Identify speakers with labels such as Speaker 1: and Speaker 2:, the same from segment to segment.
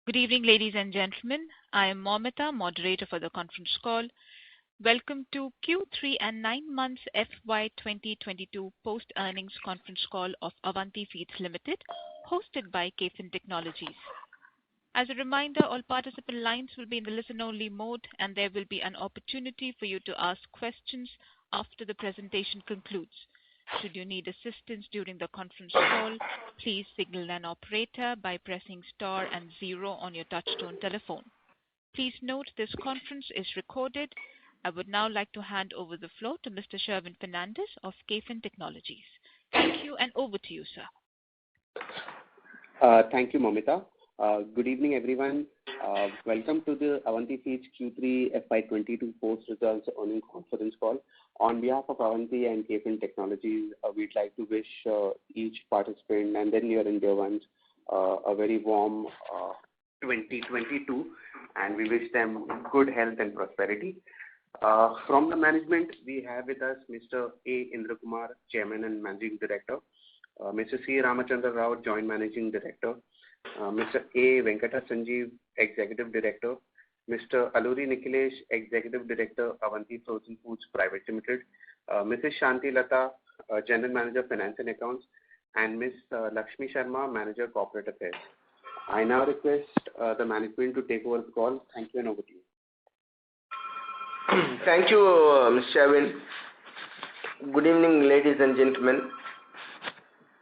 Speaker 1: Good evening, ladies and gentlemen. I am Momita, moderator for the conference call. Welcome to Q3 and 9 months FY 2022 post-earnings conference call of Avanti Feeds Limited, hosted by KFin Technologies. As a reminder, all participant lines will be in the listen-only mode, and there will be an opportunity for you to ask questions after the presentation concludes. Should you need assistance during the conference call, please signal an operator by pressing star and 0 on your touchtone telephone. Please note this conference is recorded. I would now like to hand over the floor to Mr. Sherwin Fernandez of KFin Technologies. Thank you, and over to you, sir.
Speaker 2: Thank you, Momita. Good evening, everyone. Welcome to the Avanti Feeds Q3 FY22 post-results earnings conference call. On behalf of Avanti and KFin Technologies, we'd like to wish each participant and their near and dear ones a very warm 2022, and we wish them good health and prosperity. From the management, we have with us Mr. A. Indrakumar, Chairman and Managing Director, Mr. C. Ramachandra Rao, Joint Managing Director, Mr. A. Venkata Sanjeev, Executive Director, Mr. Alluri Nikhilesh, Executive Director, Avanti Frozen Foods Private Limited, Mrs. Shanti Lata, General Manager, Finance and Accounts, and Ms. Lakshmi Sharma, Manager, Corporate Affairs. I now request the management to take over the call. Thank you, and over to you.
Speaker 3: Thank you, Mr. Sherwin. Good evening, ladies and gentlemen.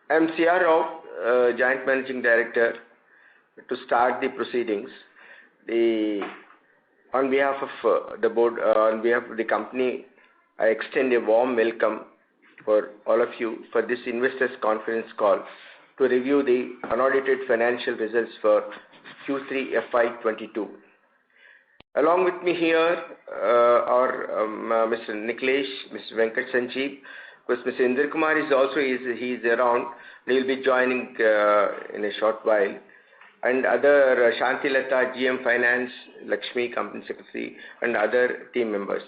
Speaker 3: I am C.R. Rao, Joint Managing Director. To start the proceedings, on behalf of the board, on behalf of the company, I extend a warm welcome for all of you for this investors conference call to review the unaudited financial results for Q3 FY22. Along with me here are Mr. Nikhilesh, Mr. Venkata Sanjeev, because Mr. Indrakumar is also he's around. He will be joining in a short while. And other Shanti Lata, GM Finance, Lakshmi, Company Secretary, and other team members.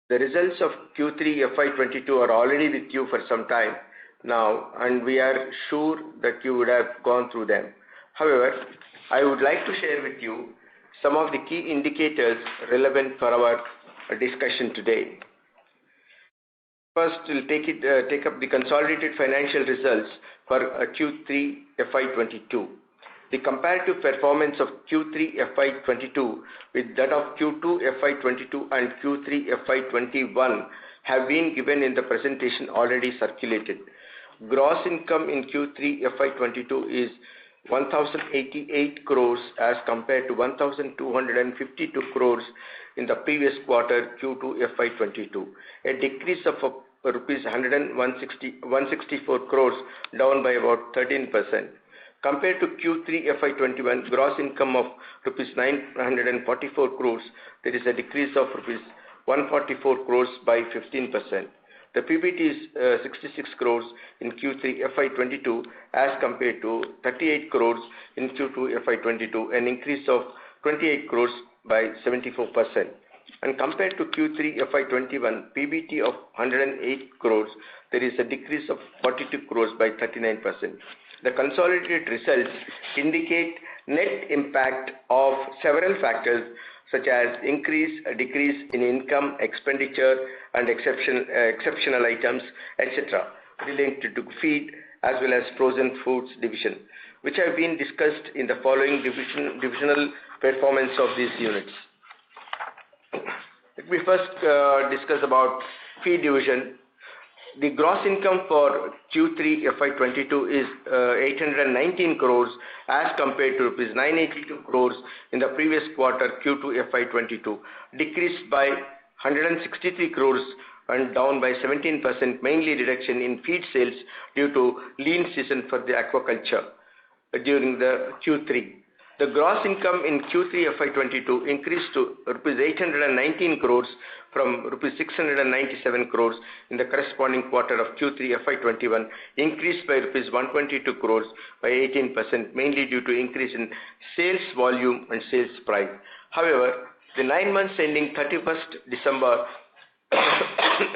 Speaker 3: The results of Q3 FY22 are already with you for some time now, and we are sure that you would have gone through them. However, I would like to share with you some of the key indicators relevant for our discussion today. First, we'll take up the consolidated financial results for Q3 FY22. The comparative performance of Q3 FY22 with that of Q2 FY22 and Q3 FY21 have been given in the presentation already circulated. Gross income in Q3 FY22 is 1,088 crores as compared to 1,252 crores in the previous quarter Q2 FY22, a decrease of rupees 164 crores, down by about 13%. Compared to Q3 FY21, gross income of rupees 944 crores, there is a decrease of rupees 144 crores by 15%. The PBT is 66 crores in Q3 FY22 as compared to 38 crores in Q2 FY22, an increase of 28 crores by 74%. And compared to Q3 FY21, PBT of 108 crores, there is a decrease of 42 crores by 39%. The consolidated results indicate net impact of several factors such as increase, decrease in income, expenditure, and exceptional items, etc., related to feed as well as frozen foods division, which have been discussed in the following divisional performance of these units. Let me first discuss about feed division. The gross income for Q3 FY22 is 819 crores as compared to rupees 982 crores in the previous quarter Q2 FY22, decreased by 163 crores and down by 17%, mainly reduction in feed sales due to lean season for the aquaculture during the Q3. The gross income in Q3 FY22 increased to rupees 819 crores from rupees 697 crores in the corresponding quarter of Q3 FY21, increased by rupees 122 crores by 18%, mainly due to increase in sales volume and sales price. However, the 9 months ending 31st December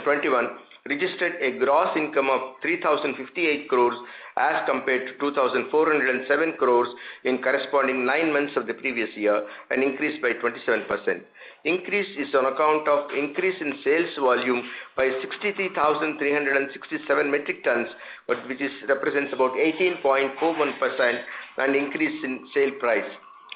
Speaker 3: 21 registered a gross income of 3,058 crores as compared to 2,407 crores in corresponding 9 months of the previous year, an increase by 27%. Increase is on account of increase in sales volume by 63,367 metric tons, which represents about 18.41%, and increase in sale price.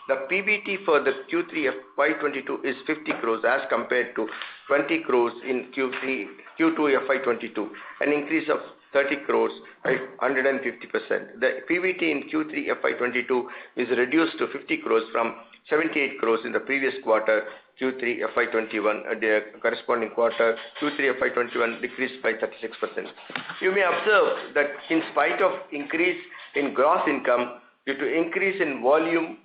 Speaker 3: The PBT for the Q3 FY22 is 50 crores as compared to 20 crores in Q2 FY22, an increase of 30 crores by 150%. The PBT in Q3 FY22 is reduced to 50 crores from 78 crores in the previous quarter, Q3 FY21. The corresponding quarter, Q3 FY21, decreased by 36%. You may observe that in spite of increase in gross income due to increase in volume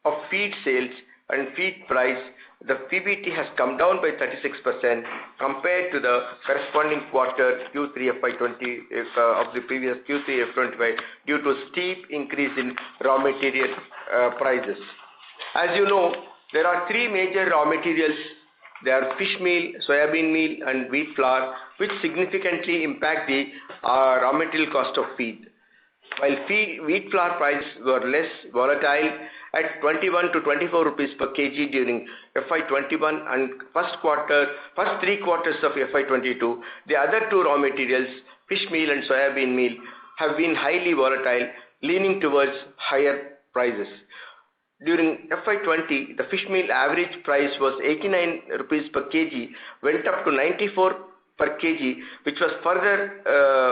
Speaker 3: of feed sales and feed price, the PBT has come down by 36% compared to the corresponding quarter Q3 FY20 of the previous Q3 FY25 due to steep increase in raw material prices. As you know, there are three major raw materials. They are fish meal, soybean meal, and wheat flour, which significantly impact the raw material cost of feed. While wheat flour prices were less volatile at 21 to 24 rupees per kg during FY21 and first three quarters of FY22, the other two raw materials, fish meal and soybean meal, have been highly volatile, leaning towards higher prices. During FY20, the fish meal average price was 89 rupees per kg, went up to 94 per kg, which was further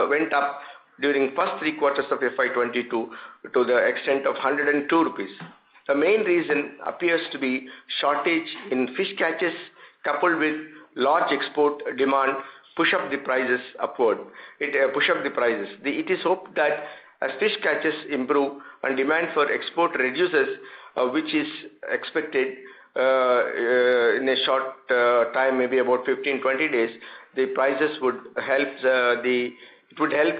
Speaker 3: went up during first three quarters of FY22 to the extent of 102 rupees. The main reason appears to be shortage in fish catches coupled with large export demand push up the prices upward. It is hoped that as fish catches improve and demand for export reduces, which is expected in a short time, maybe about 15-20 days, the prices would help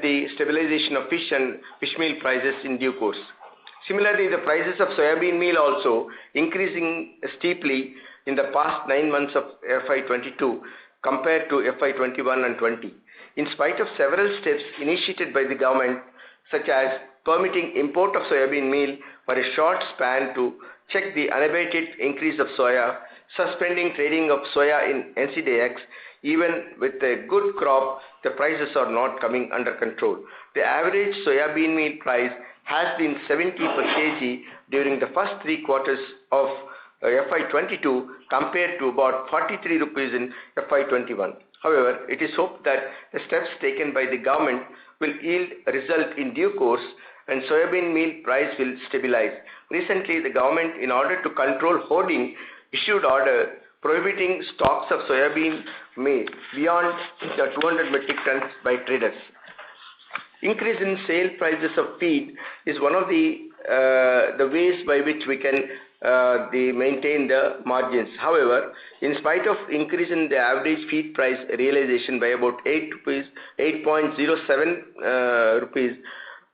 Speaker 3: the stabilization of fish and fish meal prices in due course. Similarly, the prices of soybean meal also increasing steeply in the past 9 months of FY22 compared to FY21 and 20. In spite of several steps initiated by the government, such as permitting import of soybean meal for a short span to check the unabated increase of soya, suspending trading of soya in NCDX, even with a good crop, the prices are not coming under control. The average soybean meal price has been 70 per kg during the first three quarters of FY22 compared to about 43 rupees in FY21. However, it is hoped that the steps taken by the government will yield a result in due course and soybean meal price will stabilize. Recently, the government, in order to control hoarding, issued order prohibiting stocks of soybean meal beyond the 200 metric tons by traders. Increase in sale prices of feed is one of the ways by which we can maintain the margins. However, in spite of increase in the average feed price realization by about 8.07 rupees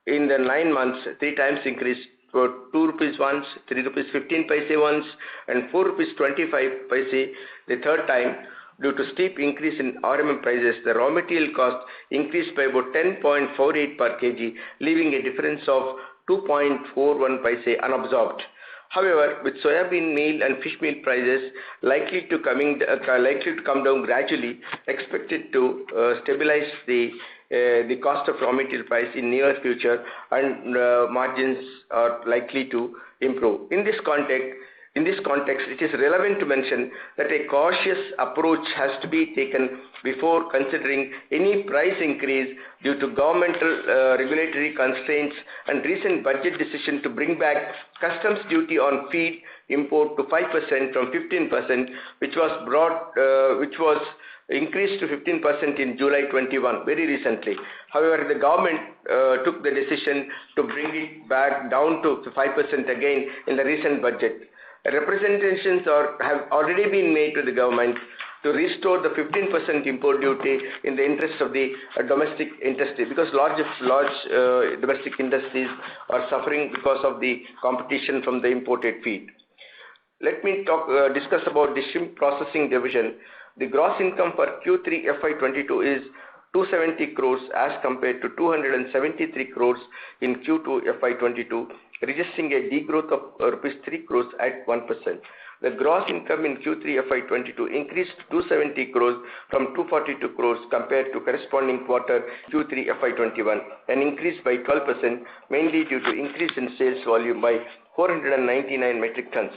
Speaker 3: in the 9 months, 3 times increase for 2 rupees once, 3 rupees 15 paise once, and 4 rupees 25 paise the third time. Due to steep increase in RMM prices, the raw material cost increased by about 10.48 per kg, leaving a difference of 2.41 paise unabsorbed. However, with soybean meal and fish meal prices likely to come down gradually, expected to stabilize the cost of raw material price in near future, and margins are likely to improve. In this context, it is relevant to mention that a cautious approach has to be taken before considering any price increase due to governmental regulatory constraints and recent budget decision to bring back customs duty on feed import to 5% from 15%, which was increased to 15% in July 21, very recently. However, the government took the decision to bring it back down to 5% again in the recent budget. Representations have already been made to the government to restore the 15% import duty in the interest of the domestic industry, because large domestic industries are suffering because of the competition from the imported feed. Let me discuss about the shrimp processing division. The gross income for Q3 FY22 is 270 crores as compared to 273 crores in Q2 FY22, registering a degrowth of rupees 3 crores at 1%. The gross income in Q3 FY22 increased to 270 crores from 242 crores compared to corresponding quarter Q3 FY21, an increase by 12%, mainly due to increase in sales volume by 499 metric tons.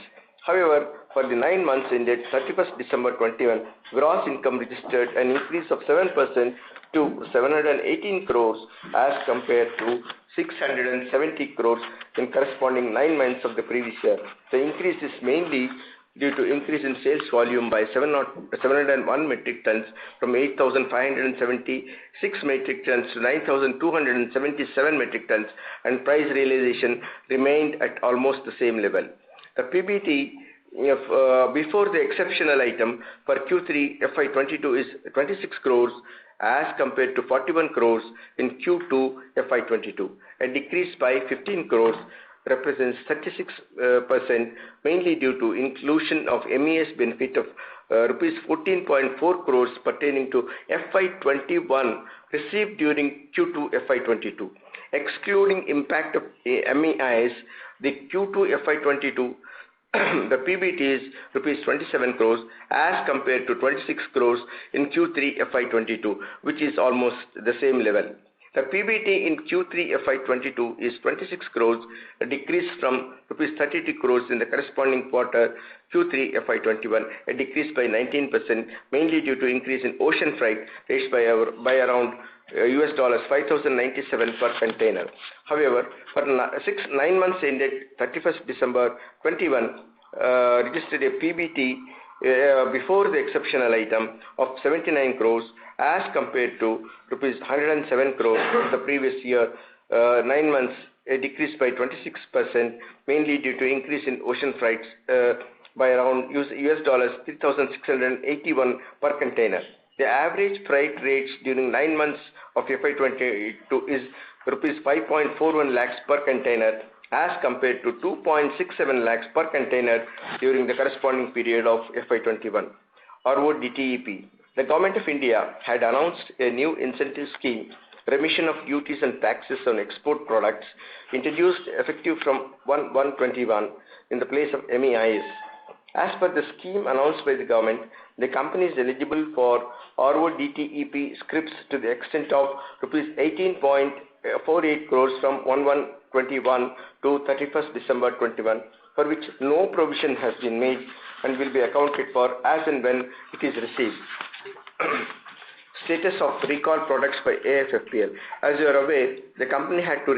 Speaker 3: However, for the 9 months ended 31st December 21, gross income registered an increase of 7% to 718 crores as compared to 670 crores in corresponding 9 months of the previous year. The increase is mainly due to increase in sales volume by 701 metric tons from 8,576 metric tons to 9,277 metric tons, and price realization remained at almost the same level. The PBT before the exceptional item for Q3 FY22 is 26 crores as compared to 41 crores in Q2 FY22. A decrease by 15 crores represents 36%, mainly due to inclusion of MES benefit of rupees 14.4 crores pertaining to FY21 received during Q2 FY22. Excluding impact of MEIS, the Q2 FY22 the PBT is rupees 27 crores as compared to 26 crores in Q3 FY22, which is almost the same level. The PBT in Q3 FY22 is 26 crores, a decrease from rupees 32 crores in the corresponding quarter Q3 FY21, a decrease by 19%, mainly due to increase in ocean freight rates by around $5,097 per container. However, for 9 months ended 31st December 21, registered a PBT before the exceptional item of 79 crores as compared to rupees 107 crores the previous year. 9 months, a decrease by 26%, mainly due to increase in ocean freights by around $3,681 per container. The average freight rates during 9 months of FY22 is rupees 5.41 lakhs per container as compared to 2.67 lakhs per container during the corresponding period of FY21. RODTEP. The Government of India had announced a new incentive scheme, remission of duties and taxes on export products, introduced effective from 1/1/21 in the place of MEIS. As per the scheme announced by the government, the company is eligible for RODTEP scrips to the extent of rupees 18.48 crores from 1/1/21 to 31st December 21, for which no provision has been made and will be accounted for as and when it is received. Status of recalled products by AFFPL. As you are aware, the company had to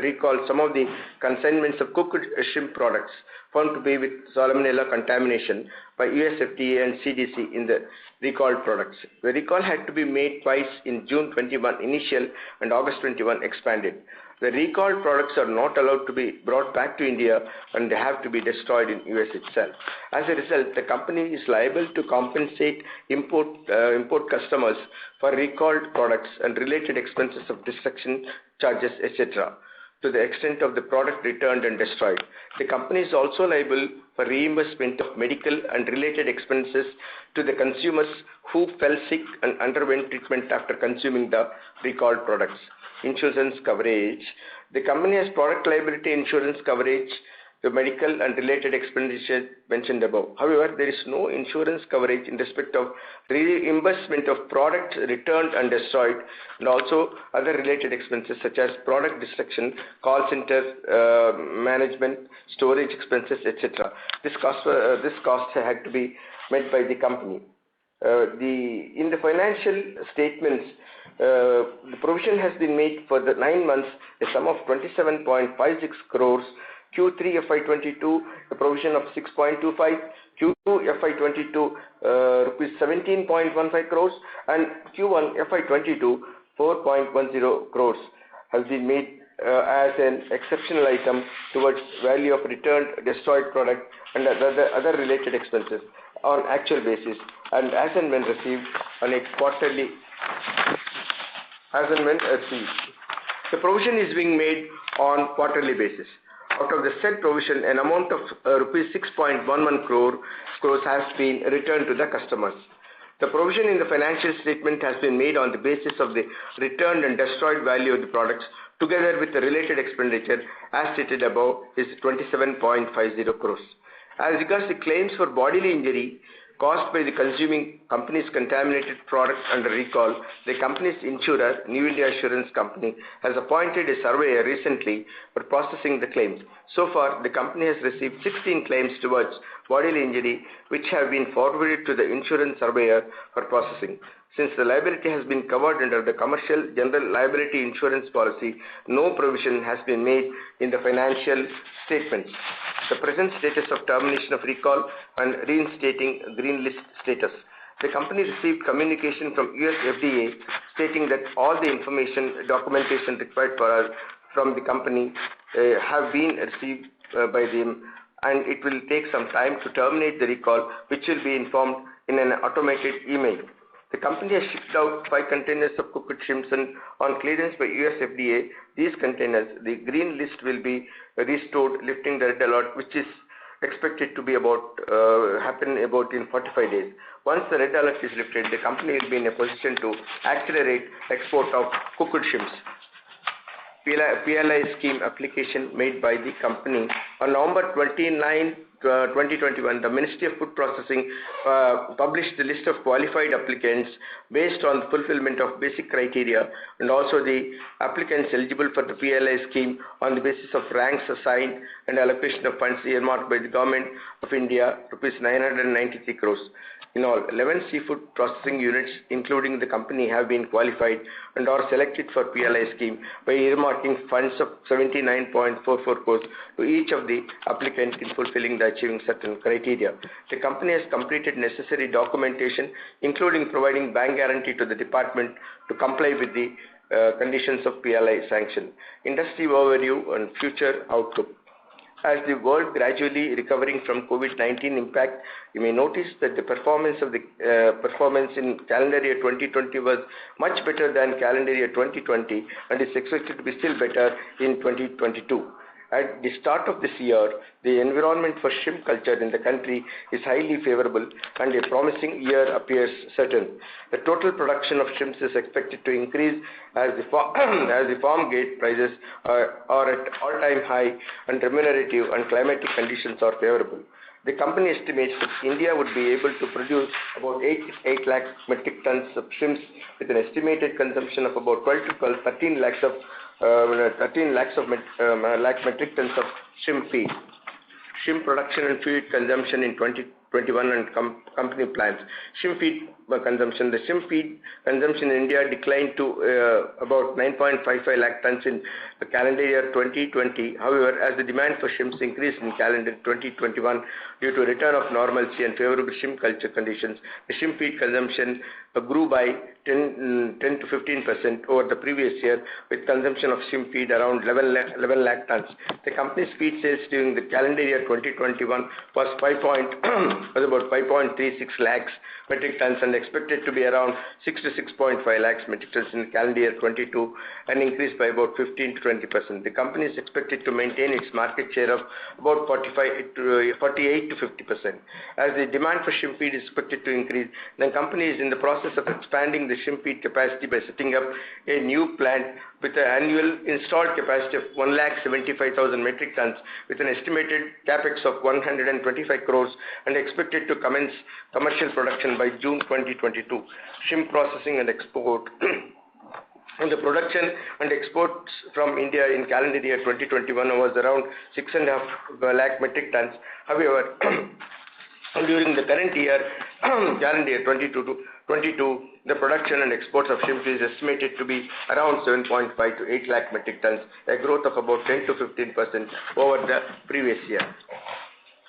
Speaker 3: recall some of the consignments of cooked shrimp products found to be with salmonella contamination by US FDA and CDC in the recalled products. The recall had to be made twice in June 21 initial and August 21 expanded. The recalled products are not allowed to be brought back to India and they have to be destroyed in US itself. As a result, the company is liable to compensate import customers for recalled products and related expenses of destruction charges, etc. to the extent of the product returned and destroyed. The company is also liable for reimbursement of medical and related expenses to the consumers who fell sick and underwent treatment after consuming the recalled products. Insurance coverage. The company has product liability insurance coverage, the medical and related expenditure mentioned above. However, there is no insurance coverage in respect of reimbursement of products returned and destroyed, and also other related expenses such as product destruction, call center management, storage expenses, etc. This cost had to be met by the company. In the financial statements, the provision has been made for the 9 months, a sum of 27.56 crores. Q3 FY22, a provision of 6.25, Q2 FY22, rupees 17.15 crores, and Q1 FY22, 4.10 crores has been made as an exceptional item towards value of returned destroyed product and other related expenses on actual basis and as and when received on a quarterly The provision is being made on quarterly basis. Out of the said provision, an amount of rupees 6.11 crores has been returned to the customers. The provision in the financial statement has been made on the basis of the returned and destroyed value of the products together with the related expenditure as stated above is 27.50 crores. As regards the claims for bodily injury caused by the consuming company's contaminated product under recall, the company's insurer, New India Assurance Company, has appointed a surveyor recently for processing the claims. So far, the company has received 16 claims towards bodily injury, which have been forwarded to the insurance surveyor for processing. Since the liability has been covered under the Commercial General Liability Insurance Policy, no provision has been made in the financial statements. The present status of termination of recall and reinstating green list status. The company received communication from US FDA stating that all the information, documentation required from the company have been received by them, and it will take some time to terminate the recall, which will be informed in an automated email. The company has shipped out 5 containers of cooked shrimps on clearance by US FDA. These containers, the green list will be restored, lifting the red alert, which is expected to be happen about in 45 days. Once the red alert is lifted, the company will be in a position to accelerate export of cooked shrimps. PLI scheme application made by the company. On November 29, 2021, the Ministry of Food Processing published the list of qualified applicants based on the fulfillment of basic criteria and also the applicants eligible for the PLI scheme on the basis of ranks assigned and allocation of funds earmarked by the Government of India, rupees 993 crores. In all, 11 seafood processing units, including the company, have been qualified and are selected for PLI scheme by earmarking funds of 79.44 crores to each of the applicants in fulfilling the achieving certain criteria. The company has completed necessary documentation, including providing bank guarantee to the department to comply with the conditions of PLI sanction. Industry overview and future outlook. As the world gradually recovering from COVID-19 impact, you may notice that the performance in calendar year 2020 was much better than calendar year 2020 and is expected to be still better in 2022. At the start of this year, the environment for shrimp culture in the country is highly favorable and a promising year appears certain. The total production of shrimps is expected to increase as the farm gate prices are at all-time high and remunerative and climatic conditions are favorable. The company estimates that India would be able to produce about 8 lakh metric tons of shrimps with an estimated consumption of about 13 lakhs metric tons of shrimp feed. Shrimp production and feed consumption in 2021 and company plans. Shrimp feed consumption. The shrimp feed consumption in India declined to about 9.55 lakh tons in the calendar year 2020. However, as the demand for shrimps increased in calendar 2021 due to return of normalcy and favorable shrimp culture conditions, the shrimp feed consumption grew by 10 to 15% over the previous year, with consumption of shrimp feed around 11 lakh tons. The company's feed sales during the calendar year 2021 was about 5.36 lakhs metric tons and expected to be around 6 to 6.5 lakhs metric tons in calendar year 22, an increase by about 15 to 20%. The company is expected to maintain its market share of about 48 to 50%. As the demand for shrimp feed is expected to increase, the company is in the process of expanding the shrimp feed capacity by setting up a new plant with an annual installed capacity of 1,75,000 metric tons with an estimated capex of 125 crores and expected to commence commercial production by June 2022. Shrimp processing and export. And the production and exports from India in calendar year 2021 was around 6.5 lakh metric tons. However, during the current year, calendar year 2022, the production and exports of shrimp is estimated to be around 7.5 to 8 lakh metric tons, a growth of about 10 to 15% over the previous year.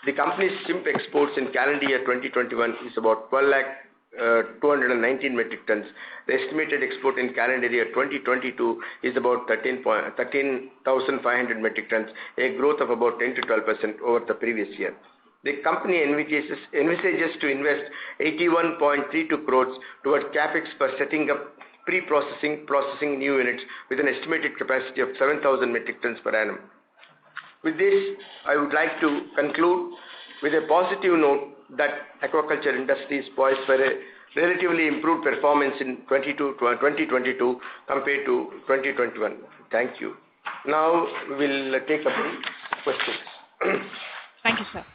Speaker 3: The company's shrimp exports in calendar year 2021 is about 12,219 metric tons. The estimated export in calendar year 2022 is about 13,500 metric tons, a growth of about 10 to 12% over the previous year. The company envisages to invest 81.32 crores towards capex for setting up processing new units with an estimated capacity of 7,000 metric tons per annum. With this, I would like to conclude with a positive note that aquaculture industry is poised for a relatively improved performance in 2022 compared to 2021. Thank you. Now we'll take up the questions.
Speaker 1: Thank you, sir.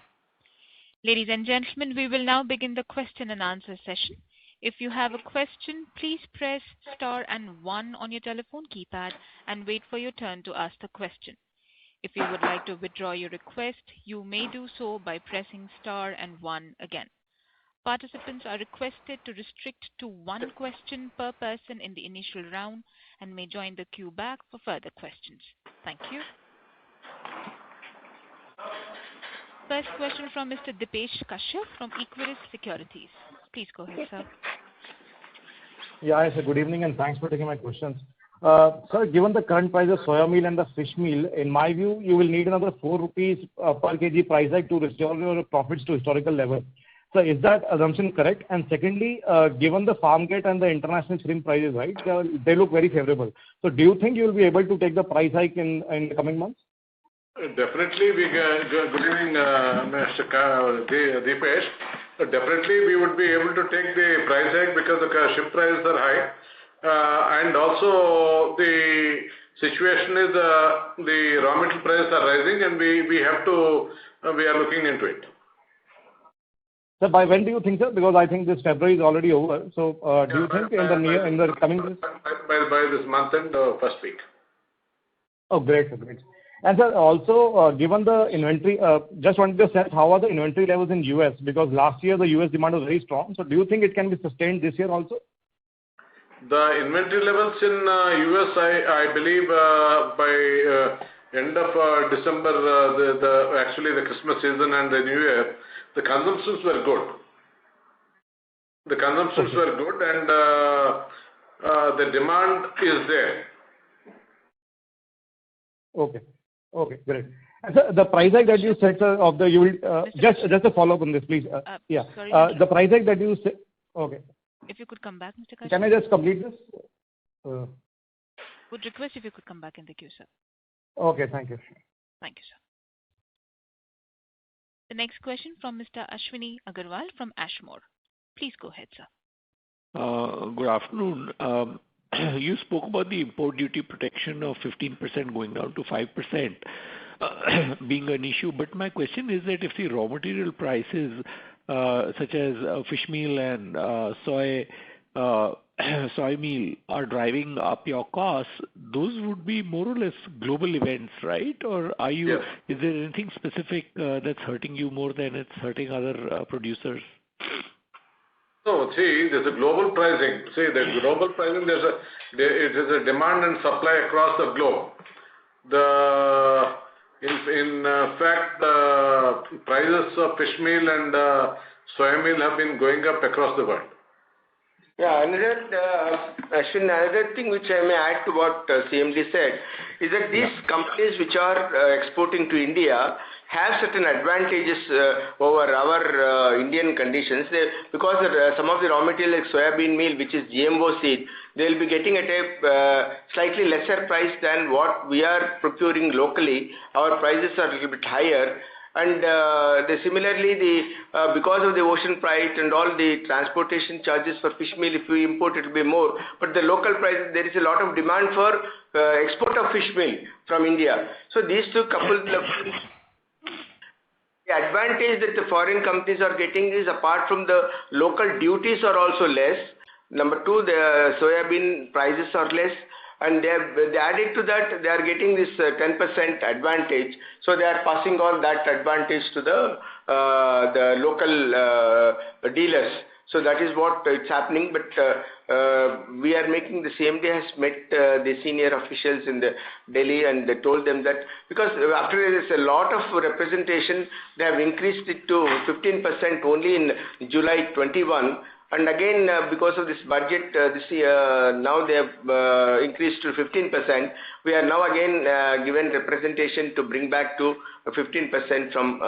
Speaker 1: Ladies and gentlemen, we will now begin the question and answer session. If you have a question, please press star and 1 on your telephone keypad and wait for your turn to ask the question. If you would like to withdraw your request, you may do so by pressing star and 1 again. Participants are requested to restrict to 1 question per person in the initial round and may join the queue back for further questions. Thank you. First question from Mr. Dipesh Kashyap from Equirus Securities. Please go ahead, sir.
Speaker 4: Yeah, sir. Good evening and thanks for taking my questions. Sir, given the current price of soya meal and the fish meal, in my view, you will need another 4 rupees per kg price hike to restore your profits to historical level. So is that assumption correct? And secondly, given the farm gate and the international shrimp prices, right, they look very favorable. So do you think you will be able to take the price hike in the coming months?
Speaker 5: Definitely, good evening, Mr. Deepesh. Definitely, we would be able to take the price hike because the shrimp prices are high, and also the situation is the raw material prices are rising, and we are looking into it.
Speaker 4: So by when do you think, sir? Because I think this February is already over. So do you think in the coming days?
Speaker 5: By this month and first week.
Speaker 4: Oh, great, sir, great. And sir, also given the inventory, just wanted to assess how are the inventory levels in US, because last year the US demand was very strong. So do you think it can be sustained this year also?
Speaker 5: The inventory levels in US, I believe by end of December, actually the Christmas season and the New Year, the consumptions were good. The consumptions were good, and the demand is there.
Speaker 4: Okay. Okay, great. And sir, the price hike that you said, sir, of the, you will, just a follow up on this, please. Yeah.
Speaker 1: Sorry,
Speaker 4: the price hike that you said, okay.
Speaker 1: If you could come back, Mr. Kashyap.
Speaker 4: Can I just complete this?
Speaker 1: Would request if you could come back in the queue, sir.
Speaker 4: Okay, thank you.
Speaker 1: Thank you, sir. The next question from Mr. Ashwini Agarwal from Ashmore. Please go ahead, sir.
Speaker 6: Good afternoon. You spoke about the import duty protection of 15% going down to 5% being an issue. But my question is that if the raw material prices such as fish meal and soy meal are driving up your costs, those would be more or less global events, right? Or are you?
Speaker 5: Yes.
Speaker 6: Is there anything specific that's hurting you more than it's hurting other producers?
Speaker 5: No, see, there's a global pricing. See, the global pricing, it is a demand and supply across the globe. In fact, the prices of fish meal and soya meal have been going up across the world.
Speaker 3: Yeah, Ashwin, another thing which I may add to what CMD said is that these companies which are exporting to India have certain advantages over our Indian conditions. Because some of the raw material like soybean meal, which is GMO seed, they will be getting at a slightly lesser price than what we are procuring locally. Our prices are a little bit higher. And similarly, because of the ocean price and all the transportation charges for fish meal, if we import, it will be more. But the local price, there is a lot of demand for export of fish meal from India. So these two coupled, the advantage that the foreign companies are getting is apart from the local duties are also less. Number two, the soybean prices are less. And they added to that, they are getting this 10% advantage. So they are passing on that advantage to the local dealers. So that is what it's happening. But we are making the same day has met the senior officials in the Delhi, and they told them that because after there is a lot of representation, they have increased it to 15% only in July 21. And again, because of this budget this year, now they have increased to 15%. We are now again given representation to bring back to 15% from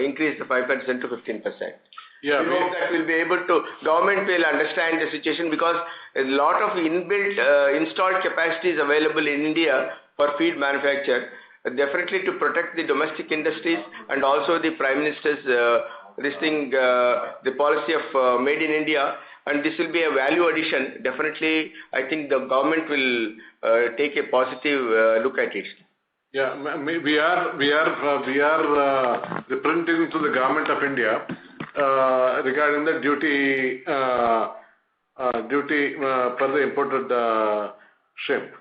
Speaker 3: increase the 5% to 15%.
Speaker 5: Yeah,
Speaker 3: we hope that we'll be able to, government will understand the situation because a lot of inbuilt installed capacity is available in India for feed manufacture. Definitely to protect the domestic industries, and also the Prime Minister's the policy of Made in India, and this will be a value addition. Definitely, I think the government will take a positive look at it.
Speaker 5: Yeah, we are representing to the government of India regarding the duty per the imported shrimp.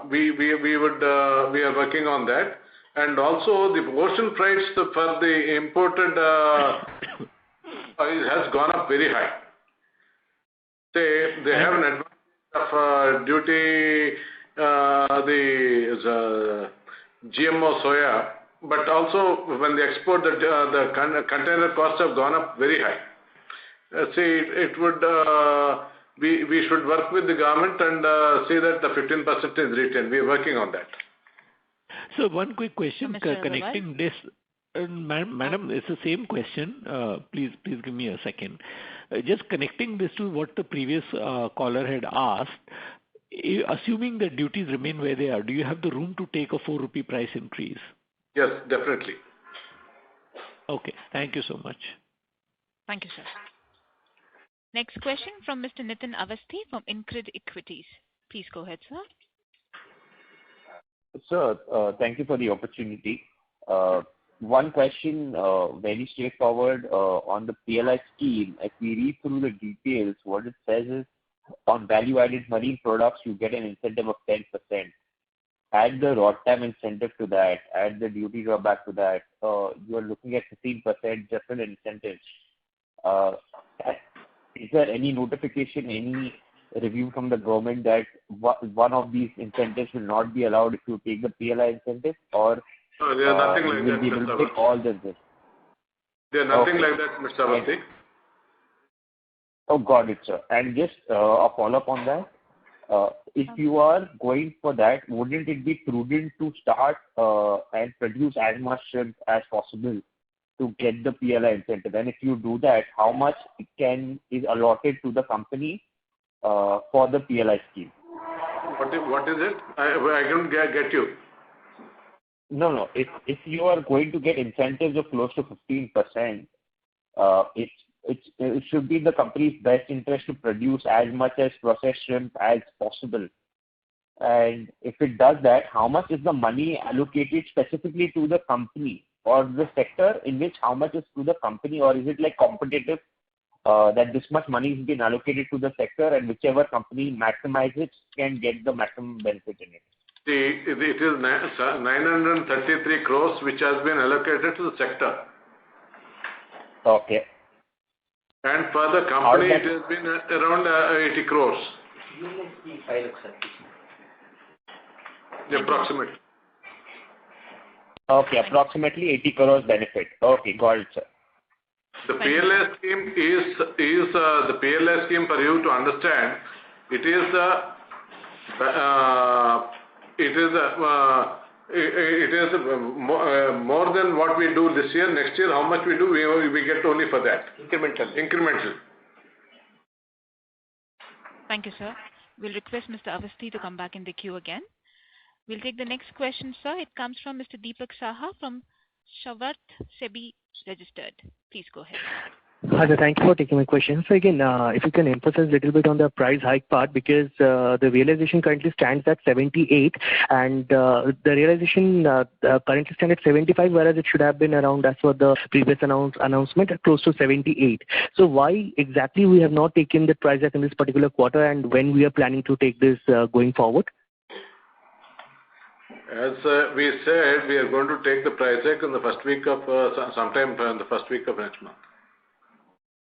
Speaker 5: We are working on that, and also the ocean freights for the imported oil has gone up very high. They have an advantage of duty, the GMO soya, but also when they export, the container costs have gone up very high. We should work with the government and see that the 15% is retained. We are working on that.
Speaker 6: So one quick question
Speaker 1: connecting
Speaker 6: this. Madam, it's the same question. Please give me a second. Just connecting this to what the previous caller had asked. Assuming the duties remain where they are, do you have the room to take a 4 rupee price increase?
Speaker 5: Yes, definitely.
Speaker 6: Okay. Thank you so much.
Speaker 1: Thank you, sir. Next question from Mr. Nitin Avasthi from InCred Equities. Please go ahead, sir.
Speaker 7: Sir, thank you for the opportunity. One question, very straightforward, on the PLI scheme. If we read through the details, what it says is on value-added marine products, you get an incentive of 10%. Add the ROTAM incentive to that, add the duty drawback to that, you are looking at 15% just an incentive. Is there any notification, any review from the government that one of these incentives will not be allowed if you take the PLI incentive, or
Speaker 5: there are nothing like that,
Speaker 7: Mr. Avanti? All this?
Speaker 5: There are nothing like that, Mr. Avanti.
Speaker 7: Oh, got it, sir. And just a follow-up on that. If you are going for that, wouldn't it be prudent to start and produce as much shrimp as possible to get the PLI incentive? And if you do that, how much is allotted to the company for the PLI scheme?
Speaker 5: What is it? I don't get you.
Speaker 7: No. If you are going to get incentives of close to 15%, it should be in the company's best interest to produce as much as processed shrimp as possible. And if it does that, how much is the money allocated specifically to the company or the sector, in which how much is to the company, or is it like competitive that this much money has been allocated to the sector and whichever company maximizes can get the maximum benefit in it?
Speaker 5: It is 933 crores which has been allocated to the sector.
Speaker 7: Okay.
Speaker 5: And for the company, it has been around 80 crores. Approximately.
Speaker 7: Okay, approximately 80 crores benefit. Okay, got it, sir.
Speaker 5: The PLI scheme is the PLI scheme, for you to understand. It is more than what we do this year. Next year, how much we do, we get only for that. Incremental.
Speaker 1: Thank you, sir. We'll request Mr. Avasthi to come back in the queue again. We'll take the next question, sir. It comes from Mr. Deepak Saha from Shavat SEBI Registered. Please go ahead.
Speaker 8: Hi, sir. Thank you for taking my question. So again, if you can emphasize a little bit on the price hike part, because the realization currently stands at 78, and the realization currently stands at 75, whereas it should have been around, as per the previous announcement, close to 78. So why exactly we have not taken the price hike in this particular quarter, and when we are planning to take this going forward?
Speaker 5: As we said, we are going to take the price hike in the first week of sometime in the first week of next month.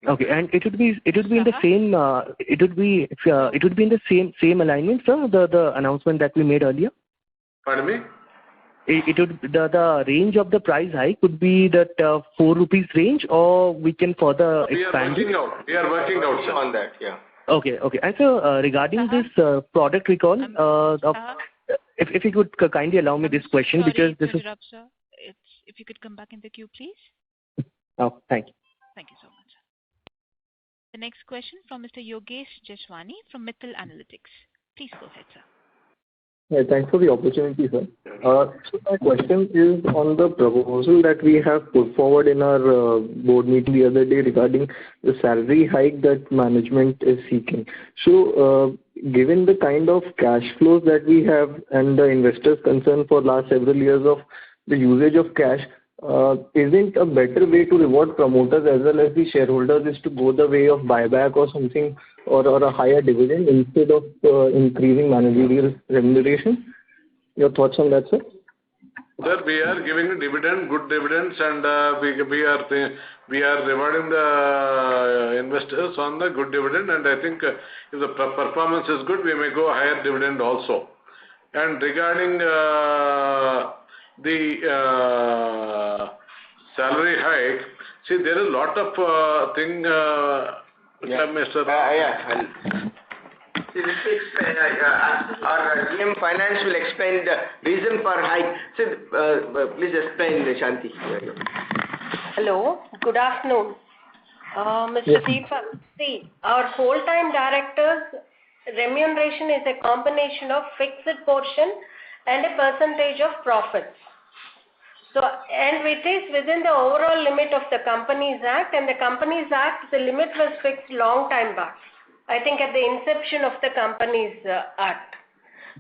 Speaker 8: Okay, and it would be in the same in the same alignment, sir. The announcement that we made earlier.
Speaker 5: Pardon me?
Speaker 8: The range of the price hike could be that 4 rupees range, or we can further expand it.
Speaker 5: We are working out on that. Yeah.
Speaker 8: Okay. And so regarding this product recall, if you could kindly allow me this question, because this is.
Speaker 1: Sir. If you could come back in the queue, please.
Speaker 8: Oh, thank you.
Speaker 1: Thank you so much. The next question from Mr. Yogesh Jaswani from Mittal Analytics. Please go ahead, sir.
Speaker 9: Yeah, thanks for the opportunity, sir. So my question is on the proposal that we have put forward in our board meeting the other day regarding the salary hike that management is seeking. So given the kind of cash flows that we have and the investors' concern for last several years of the usage of cash, isn't a better way to reward promoters as well as the shareholders is to go the way of buyback or something, or a higher dividend instead of increasing managerial remuneration? Your thoughts on that, sir?
Speaker 5: Sir, we are giving a dividend, good dividends, and we are rewarding the investors on the good dividend. And I think if the performance is good, we may go higher dividend also. And regarding the salary hike, see, there is a lot of thing. Mr.
Speaker 3: See, let me explain. Our DM Finance will explain the reason for hike. Please explain, Shanti.
Speaker 10: Hello, good afternoon. Mr. Deepak, see, our full-time directors' remuneration is a combination of fixed portion and a percentage of profits. So, and it is within the overall limit of the Companies Act, and the Companies Act, the limit was fixed long time back. I think at the inception of the Companies Act.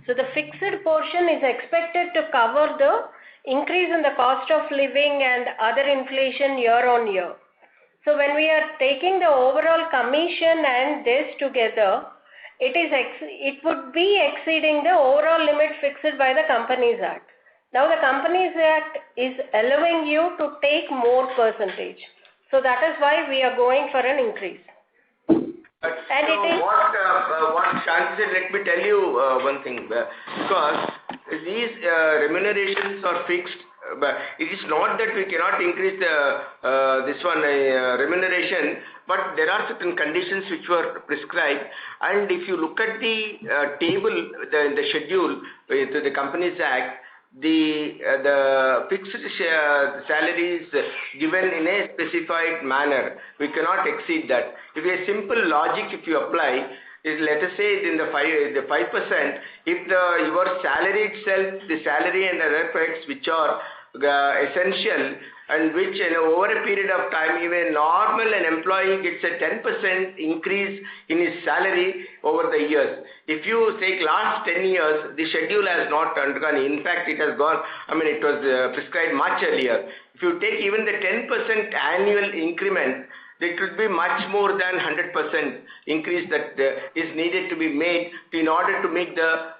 Speaker 10: So the fixed portion is expected to cover the increase in the cost of living and other inflation year on year. So when we are taking the overall commission and this together, it would be exceeding the overall limit fixed by the Companies Act. Now the Companies Act is allowing you to take more percentage. So that is why we are going for an increase. And
Speaker 3: so what Shanti said, let me tell you one thing. Because these remunerations are fixed. But it is not that we cannot increase remuneration, but there are certain conditions which were prescribed. And if you look at the table, the schedule to the Companies Act, the fixed salary is given in a specified manner. We cannot exceed that. If a simple logic, if you apply, is let us say in the 5%, if your salary itself, the salary and other effects which are essential and which over a period of time, even an employee gets a 10% increase in his salary over the years. If you take last 10 years, the schedule has not undergone. In fact, it has gone, it was prescribed much earlier. If you take even the 10% annual increment, there could be much more than 100% increase that is needed to be made in order to make the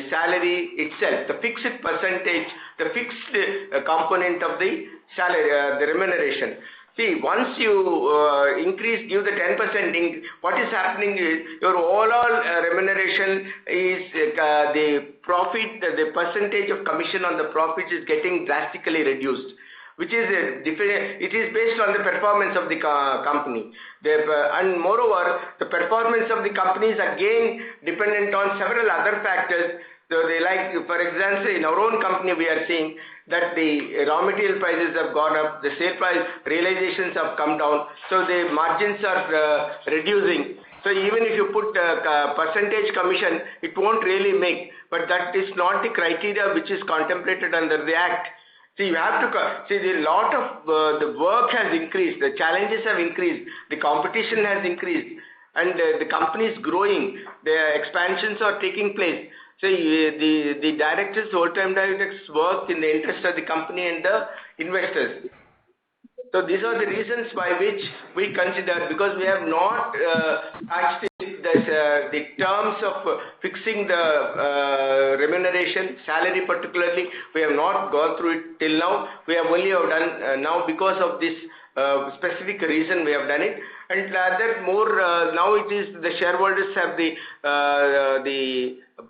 Speaker 3: salary itself, the fixed percentage, the fixed component of the salary, the remuneration. See, once you give the 10%, what is happening is your overall remuneration is the profit, the percentage of commission on the profit is getting drastically reduced, which is it is based on the performance of the company. And moreover, the performance of the company is again dependent on several other factors. So for example, in our own company, we are seeing that the raw material prices have gone up, the sale price realizations have come down, so the margins are reducing. So even if you put percentage commission, it won't really make, but that is not the criteria which is contemplated under the Act. See, you have to see the lot of the work has increased, the challenges have increased, the competition has increased, and the company is growing, the expansions are taking place. So the directors, whole-time directors work in the interest of the company and the investors. So these are the reasons by which we consider, because we have not touched the terms of fixing the remuneration, salary particularly, we have not gone through it till now. We have only done now because of this specific reason we have done it. And rather more, now it is the shareholders have the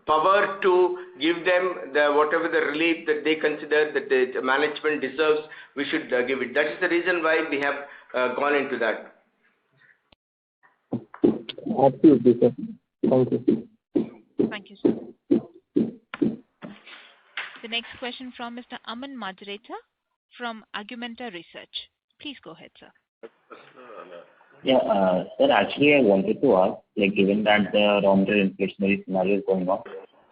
Speaker 3: power to give them whatever the relief that they consider that the management deserves, we should give it. That is the reason why we have gone into that.
Speaker 9: Absolutely, sir. Thank you.
Speaker 1: Thank you, sir. The next question from Mr. Aman Majreta from Argumenta Research. Please go ahead, sir.
Speaker 7: Yeah, sir, actually I wanted to ask, given that the raw material inflationary scenario is going on,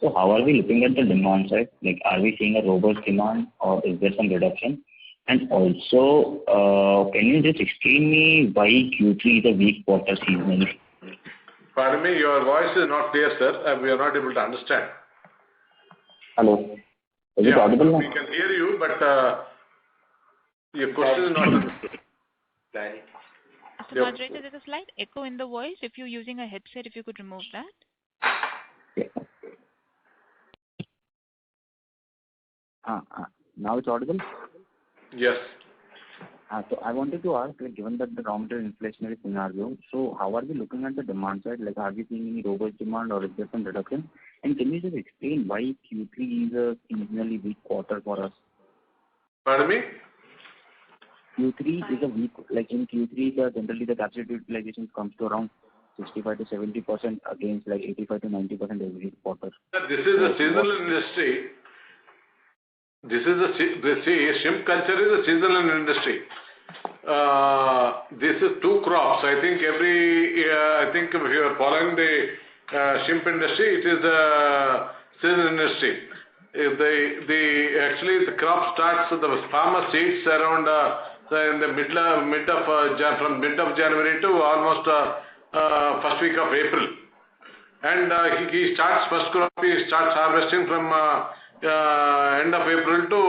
Speaker 11: So how are we looking at the demand side? Like, are we seeing a robust demand or is there some reduction? And also, can you just explain me why Q3 is a weak quarter seasonally?
Speaker 5: Pardon me, your voice is not clear, sir. We are not able to understand.
Speaker 11: Hello. Is it audible now?
Speaker 5: We can hear you, but your question is not understood.
Speaker 1: Mr. Moderator, there's a slight echo in the voice. If you're using a headset, if you could remove that.
Speaker 11: Now it's audible?
Speaker 5: Yes.
Speaker 11: So I wanted to ask, like, given that the raw material inflationary scenario, so how are we looking at the demand side? Like, are we seeing any robust demand or is there some reduction? And can you just explain why Q3 is a seasonally weak quarter for us?
Speaker 5: Pardon me?
Speaker 11: Q3 is a weak, like in Q3, generally the capacity utilization comes to around 65 to 70% against like 85 to 90% every quarter.
Speaker 5: This is a seasonal industry. Shrimp culture is a seasonal industry. This is 2 crops. I think if you are following the shrimp industry, it is a seasonal industry. Actually the crop starts, the farmer seeds around in the from mid of January to almost first week of April. And he starts first crop, he starts harvesting from end of April to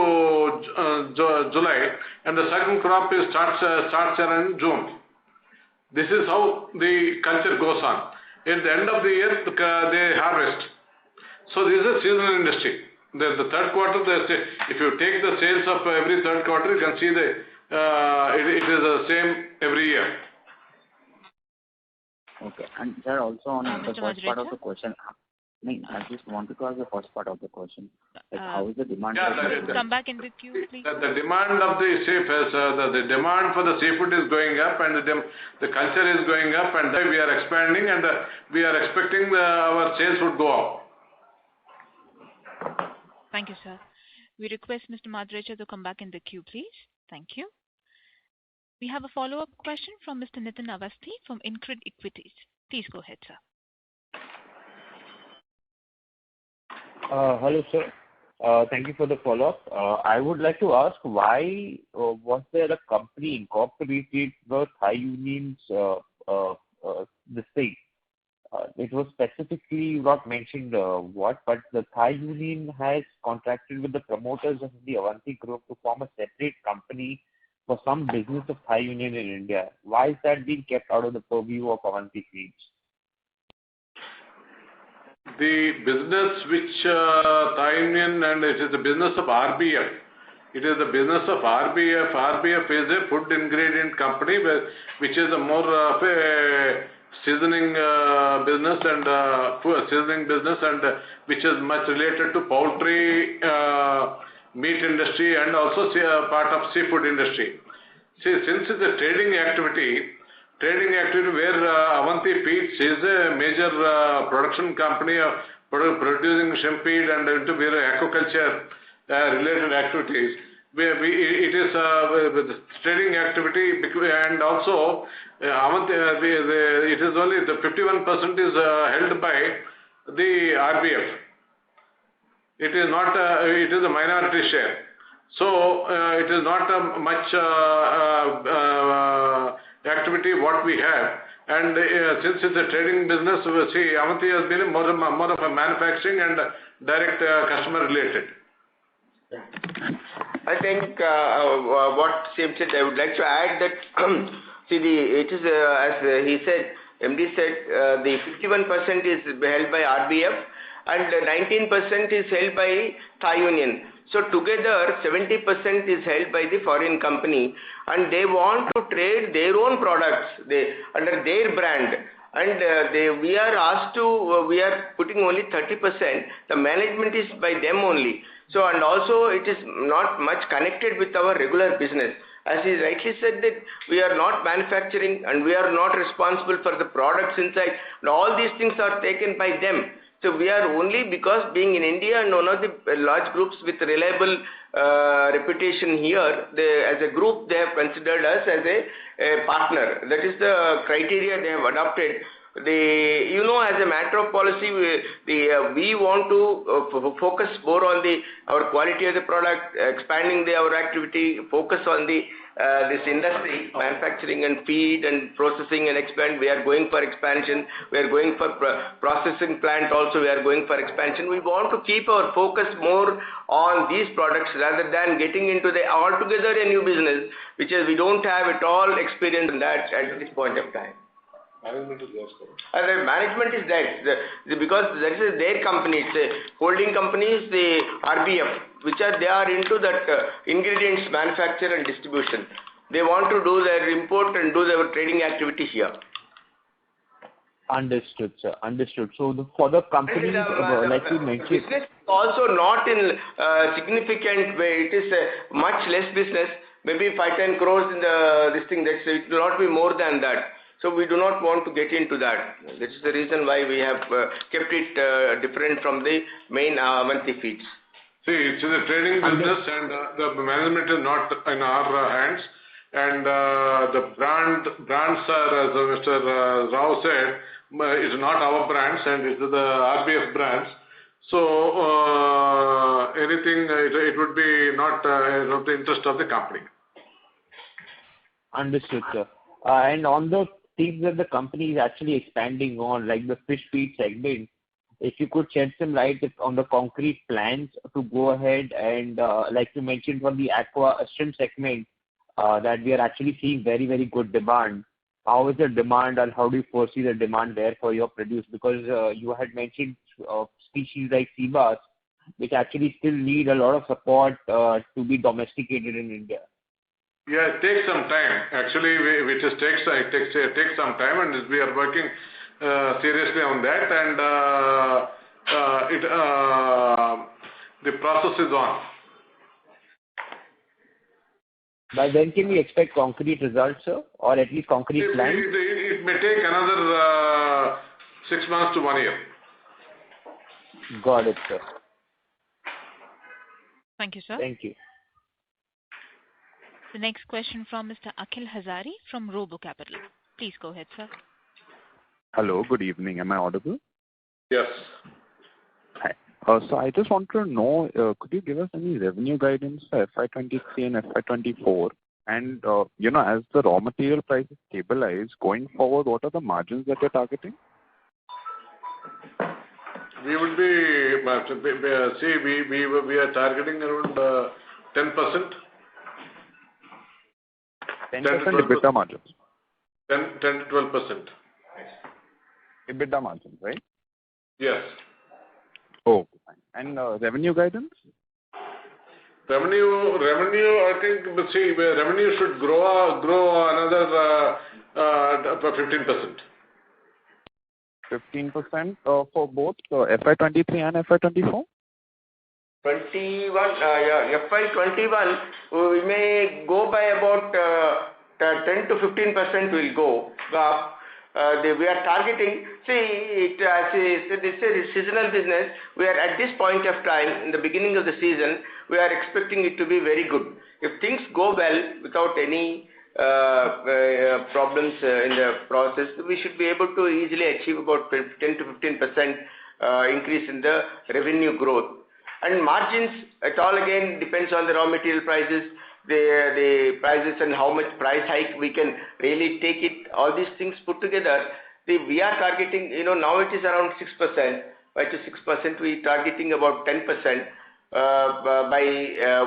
Speaker 5: July, and the second crop starts around June. This is how the culture goes on. At the end of the year, they harvest. So this is a seasonal industry. The third quarter, if you take the sales of every third quarter, you can see it is the same every year.
Speaker 11: Okay, and sir, also on the first part of the question, I just wanted to ask the first part of the question. Like, how is the demand?
Speaker 1: Come back in the queue, please.
Speaker 5: The demand of the seafood, the demand for the seafood is going up, and the culture is going up, and we are expanding, and we are expecting our sales would go up.
Speaker 1: Thank you, sir. We request Mr. Moderator to come back in the queue, please. Thank you. We have a follow-up question from Mr. Nitin Awasthi from InCred Equities. Please go ahead, sir.
Speaker 7: Hello, sir. Thank you for the follow-up. I would like to ask why was there a company incorporated the Thai Union's this thing? It was specifically not mentioned what, but the Thai Union has contracted with the promoters of the Avanti group to form a separate company for some business of Thai Union in India. Why is that being kept out of the purview of Avanti Feeds?
Speaker 5: The business which Thai Union, and it is the business of RBF. It is the business of RBF. RBF is a food ingredient company which is a more of a seasoning business and which is much related to poultry, meat industry, and also part of seafood industry. See, since it's a trading activity where Avanti Feeds is a major production company of producing shrimp feed and into various aquaculture related activities. It is a trading activity, and also Avanti, it is only the 51% is held by the RBF. It is not. It is a minority share. So it is not a much activity what we have. And since it's a trading business, see, Avanti has been more of a manufacturing and direct customer related.
Speaker 3: I think what Sim said, I would like to add that see, it is as he said, MD said, the 51% is held by RBF and 19% is held by Thai Union. So together 70% is held by the foreign company, and they want to trade their own products under their brand. And we are putting only 30%. The management is by them only. So, and also it is not much connected with our regular business. As he rightly said that we are not manufacturing and we are not responsible for the products inside. And all these things are taken by them. So we are only, because being in India and one of the large groups with reliable reputation here, as a group they have considered us as a partner. That is the criteria they have adopted. as a matter of policy, we want to focus more on our quality of the product, expanding our activity, focus on this industry, manufacturing and feed and processing and expand. We are going for expansion. We are going for processing plant also. We are going for expansion. We want to keep our focus more on these products rather than getting into the altogether a new business, which is we don't have at all experience in that at this point of time.
Speaker 5: Management is there.
Speaker 3: The management is there because that is their company. It's a holding companies, the RBF, which they are into that ingredients manufacture and distribution. They want to do their import and do their trading activity here.
Speaker 7: Understood, sir. Understood. So for the companies, like you mentioned,
Speaker 3: business also not in significant way. It is a much less business. Maybe 5-10 crores in this thing. It will not be more than that. So we do not want to get into that. This is the reason why we have kept it different from the main Avanti feeds.
Speaker 5: See, it's a trading business and the management is not in our hands. And the brands are, as Mr. Rao said, is not our brands and it's the RBF brands. So anything, it would be not of the interest of the company.
Speaker 7: Understood, sir. And on the things that the company is actually expanding on, like the fish feed segment, if you could shed some light on the concrete plans to go ahead and, like you mentioned from the aqua shrimp segment, that we are actually seeing very, very good demand. How is the demand and how do you foresee the demand there for your produce? Because you had mentioned species like sea bass, which actually still need a lot of support to be domesticated in India.
Speaker 5: Yeah, it takes some time. Actually, it takes some time, and we are working seriously on that. And the process is on.
Speaker 7: By when can we expect concrete results, sir, or at least concrete plans?
Speaker 5: It may take another 6 months to 1 year.
Speaker 7: Got it, sir.
Speaker 1: Thank you, sir.
Speaker 7: Thank you.
Speaker 1: The next question from Mr. Akhil Hazari from Robo Capital. Please go ahead, sir.
Speaker 12: Hello, good evening. Am I audible?
Speaker 5: Yes.
Speaker 12: Hi. So I just want to know, could you give us any revenue guidance for FY23 and FY24? And, as the raw material prices stabilize, going forward, what are the margins that you're targeting?
Speaker 5: We would be, we are targeting around 10%.
Speaker 12: 10% EBITDA margins.
Speaker 5: 10 to 12%.
Speaker 12: EBITDA margins, right?
Speaker 5: Yes.
Speaker 12: Oh, fine. And revenue guidance?
Speaker 5: Revenue, I think, revenue should grow another 15%.
Speaker 12: 15% for both FY23 and FY24?
Speaker 3: FY21, we may go by about 10 to 15% will go. We are targeting, it's a seasonal business. We are at this point of time, in the beginning of the season, we are expecting it to be very good. If things go well without any problems in the process, we should be able to easily achieve about 10 to 15% increase in the revenue growth. And margins, it all again depends on the raw material prices, the prices and how much price hike we can really take it. All these things put together, we are targeting, now it is around 6%. 5 to 6%, we are targeting about 10%.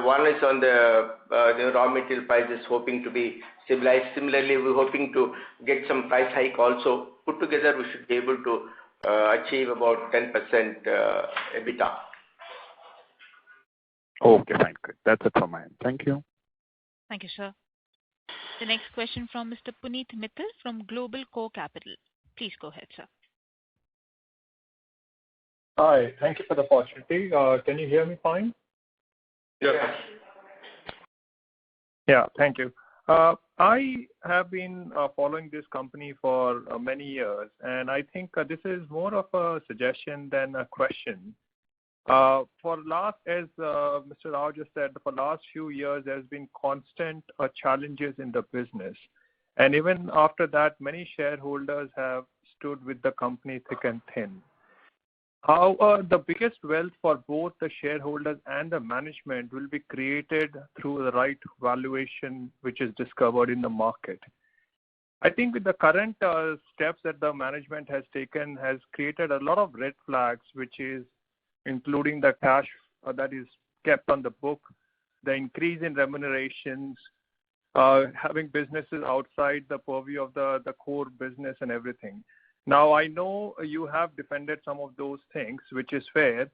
Speaker 3: One is on the raw material prices hoping to be stabilized. Similarly, we're hoping to get some price hike also. Put together, we should be able to achieve about 10% EBITDA.
Speaker 12: Okay, fine. Good. That's it from my end. Thank you.
Speaker 1: Thank you, sir. The next question from Mr. Puneet Mittal from Global Core Capital. Please go ahead, sir.
Speaker 13: Hi, thank you for the opportunity. Can you hear me fine?
Speaker 5: Yes.
Speaker 13: Yeah, thank you. I have been following this company for many years, and I think this is more of a suggestion than a question. As Mr. Rao just said, for last few years, there's been constant challenges in the business. And even after that, many shareholders have stood with the company thick and thin. However, the biggest wealth for both the shareholders and the management will be created through the right valuation which is discovered in the market. I think with the current steps that the management has taken has created a lot of red flags, which is including the cash that is kept on the book, the increase in remunerations, having businesses outside the purview of the core business and everything. Now, I know you have defended some of those things, which is fair,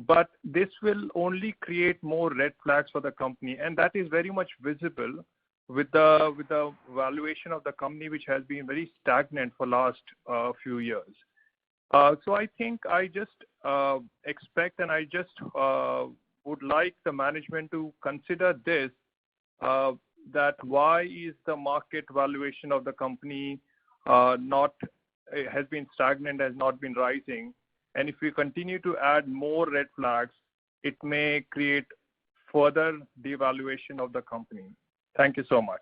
Speaker 13: but this will only create more red flags for the company, and that is very much visible with the valuation of the company, which has been very stagnant for last few years. So I think I just expect and I just would like the management to consider this, that why is the market valuation of the company has been stagnant, has not been rising. And if we continue to add more red flags, it may create further devaluation of the company. Thank you so much.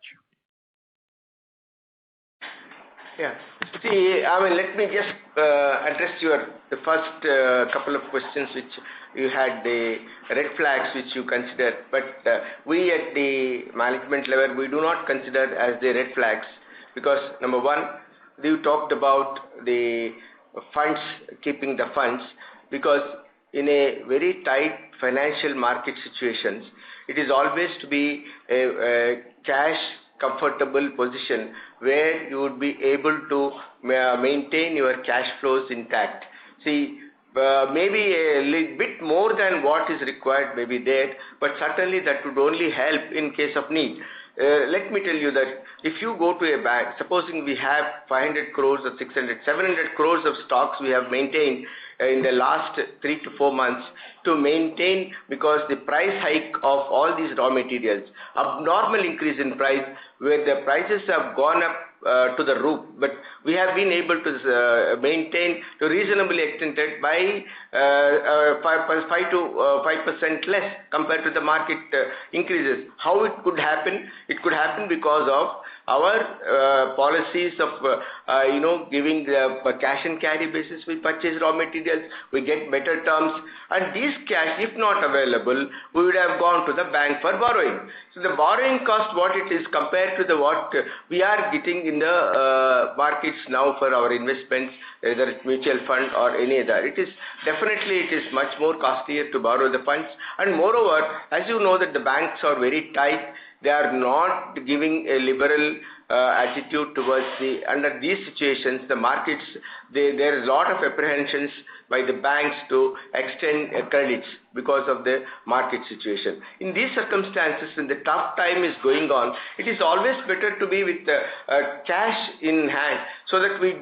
Speaker 3: Yeah. See, let me just address the first couple of questions which you had, the red flags which you considered. But we at the management level, we do not consider as the red flags because, number one, you talked about the funds, keeping the funds, because in a very tight financial market situations, it is always to be a cash comfortable position where you would be able to maintain your cash flows intact. See, maybe a little bit more than what is required may be there, but certainly that would only help in case of need. Let me tell you that if you go to a bank, supposing we have 500 crores or 600, 700 crores of stocks we have maintained in the last 3 to 4 months to maintain, because the price hike of all these raw materials, abnormal increase in price where the prices have gone up to the roof, but we have been able to maintain to reasonably extended by 5% less compared to the market increases. How it could happen? It could happen because of our policies of giving the cash and carry basis. We purchase raw materials, we get better terms, and these cash, if not available, we would have gone to the bank for borrowing. So the borrowing cost, what it is compared to what we are getting in the markets now for our investments, whether it's mutual fund or any other, it is much more costlier to borrow the funds. And moreover, as you know that the banks are very tight, they are not giving a liberal attitude towards under these situations, the markets, there is a lot of apprehensions by the banks to extend credits because of the market situation. In these circumstances, when the tough time is going on, it is always better to be with cash in hand so that we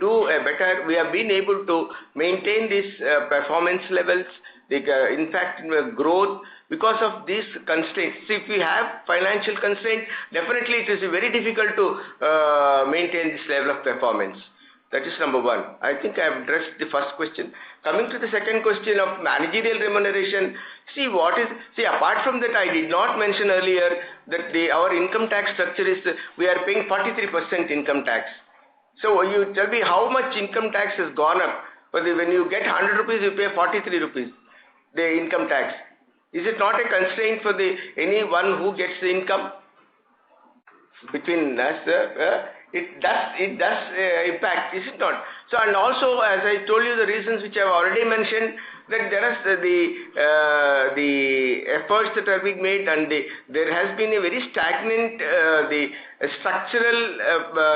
Speaker 3: have been able to maintain these performance levels, in fact, growth because of these constraints. So if we have financial constraints, definitely it is very difficult to maintain this level of performance. That is number one. I think I have addressed the first question. Coming to the second question of managerial remuneration, apart from that, I did not mention earlier that our income tax structure is, we are paying 43% income tax. So you tell me how much income tax has gone up. When you get 100 rupees, you pay 43 rupees, the income tax. Is it not a constraint for anyone who gets the income? Between us, it does impact, is it not? So, and also, as I told you, the reasons which I have already mentioned, that there is the efforts that are being made, and there has been a very stagnant structural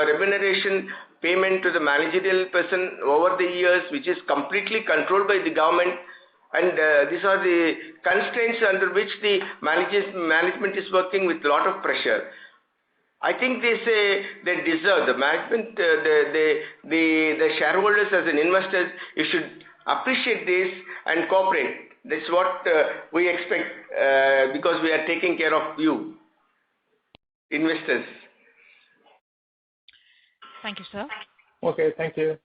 Speaker 3: remuneration payment to the managerial person over the years, which is completely controlled by the government. And these are the constraints under which the management is working with a lot of pressure. I think they deserve, the management, the shareholders as an investors, you should appreciate this and cooperate. That's what we expect because we are taking care of you, investors.
Speaker 1: Thank you, sir.
Speaker 13: Okay, thank you.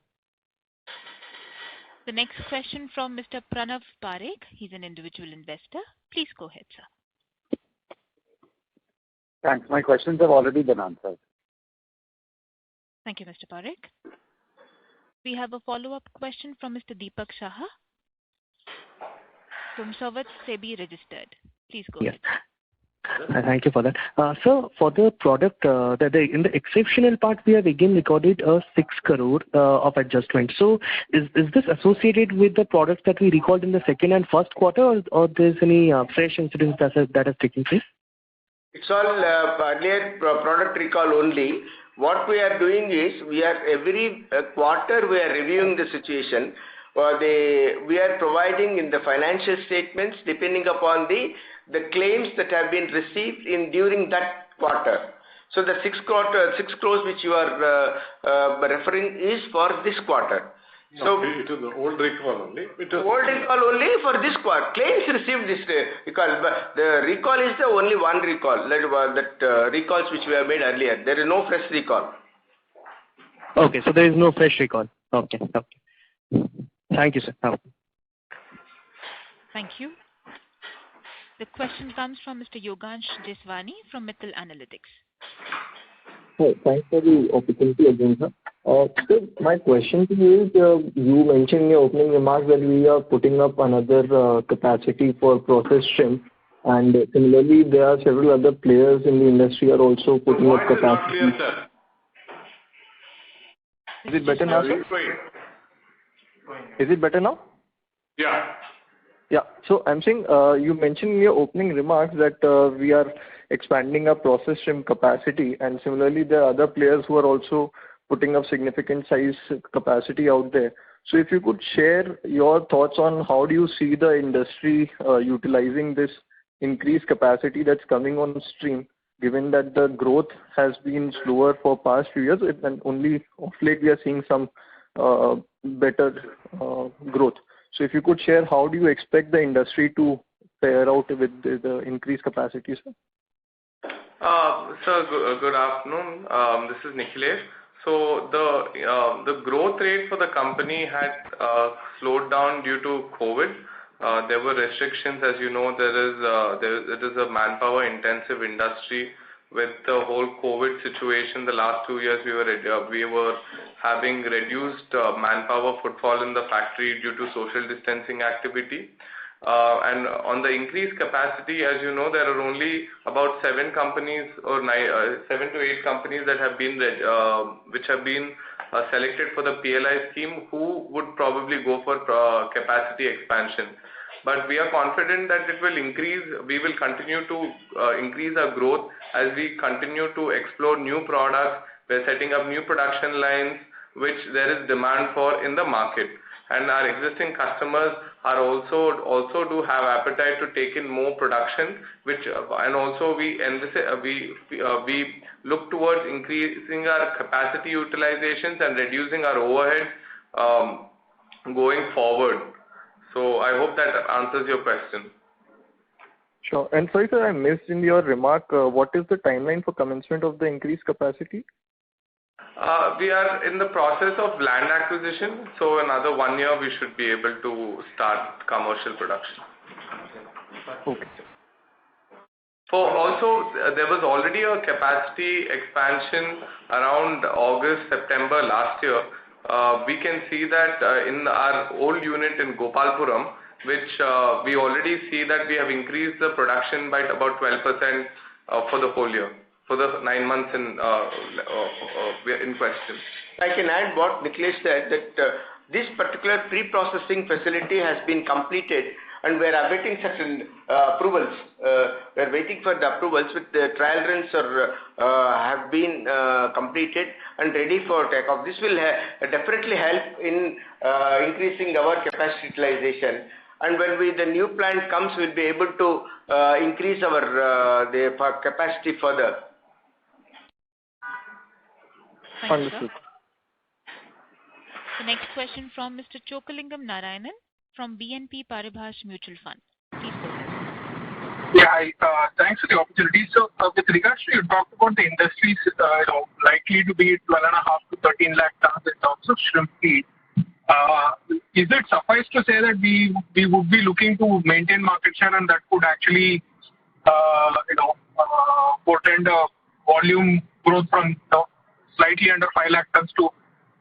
Speaker 1: The next question from Mr. Pranav Parekh. He's an individual investor. Please go ahead, sir.
Speaker 12: Thanks. My questions have already been answered.
Speaker 1: Thank you, Mr. Parekh. we have a follow-up question from Mr. Deepak Saha from Savat SEBI registered. Please go ahead.
Speaker 8: Thank you for that. So for the product, in the exceptional part, we have again recorded a 6 crore of adjustment. So is this associated with the products that we recalled in the second and first quarter, or there's any fresh incidents that has taken place?
Speaker 3: It's all earlier product recall only. What we are doing is, we are every quarter we are reviewing the situation. We are providing in the financial statements depending upon the claims that have been received during that quarter. So the 6 crores which you are referring is for this quarter.
Speaker 5: No,
Speaker 3: so
Speaker 5: it is the old recall only.
Speaker 3: Old recall only for this quarter. Claims received this recall. But the recall is the only one recall. That recalls which we have made earlier. There is no fresh recall.
Speaker 8: Okay, so there is no fresh recall. Okay. Thank you, sir.
Speaker 1: Thank you. The question comes from Mr. Yogansh Jeswani from Mittal Analytics.
Speaker 9: Hi, thanks for the opportunity again, sir. So my question to you is, you mentioned in your opening remarks that we are putting up another capacity for processed shrimp, and similarly there are several other players in the industry are also putting up capacity. Is it better now, sir? Is it better now?
Speaker 5: Yeah.
Speaker 9: Yeah. So I'm saying, you mentioned in your opening remarks that we are expanding our processed shrimp capacity, and similarly there are other players who are also putting up significant size capacity out there. So if you could share your thoughts on how do you see the industry utilizing this increased capacity that's coming on stream, given that the growth has been slower for past few years, and only of late we are seeing some better growth. So if you could share, how do you expect the industry to fare out with the increased capacity, sir?
Speaker 14: Sir, good afternoon. This is Nikhilesh. So the growth rate for the company had slowed down due to COVID. There were restrictions, as you know. It is a manpower-intensive industry. With the whole COVID situation, the last 2 years we were having reduced manpower footfall in the factory due to social distancing activity. And on the increased capacity, as you know, there are only about 7 companies or 7 to 8 companies that have been which have been selected for the PLI scheme, who would probably go for capacity expansion. But we are confident that it will increase. We will continue to increase our growth as we continue to explore new products. We're setting up new production lines, which there is demand for in the market. And our existing customers are also do have appetite to take in more production, and also we look towards increasing our capacity utilizations and reducing our overhead going forward. So I hope that answers your question.
Speaker 9: Sure. And sorry, sir, I missed in your remark, what is the timeline for commencement of the increased capacity?
Speaker 14: We are in the process of land acquisition, so another 1 year we should be able to start commercial production.
Speaker 9: Okay.
Speaker 14: Also, there was already a capacity expansion around August, September last year. We can see that in our old unit in Gopalpuram, which we already see that we have increased the production by about 12% for the whole year, for the 9 months in question.
Speaker 3: I can add what Nikhilesh said, that this particular pre-processing facility has been completed, and we are awaiting certain approvals. We are waiting for the approvals, with the trial runs have been completed and ready for takeoff. This will definitely help in increasing our capacity utilization. And when the new plant comes, we'll be able to increase our capacity further.
Speaker 9: Understood.
Speaker 1: The next question from Mr. Chokalingam Narayanan from BNP Paribas Mutual Fund. Please go ahead.
Speaker 15: Yeah, thanks for the opportunity. So, with regards to, you talked about the industries likely to be 12.5 to 13 lakh tons in terms of shrimp feed. Is it suffice to say that we would be looking to maintain market share, and that could actually portend a volume growth from slightly under 5 lakh tons to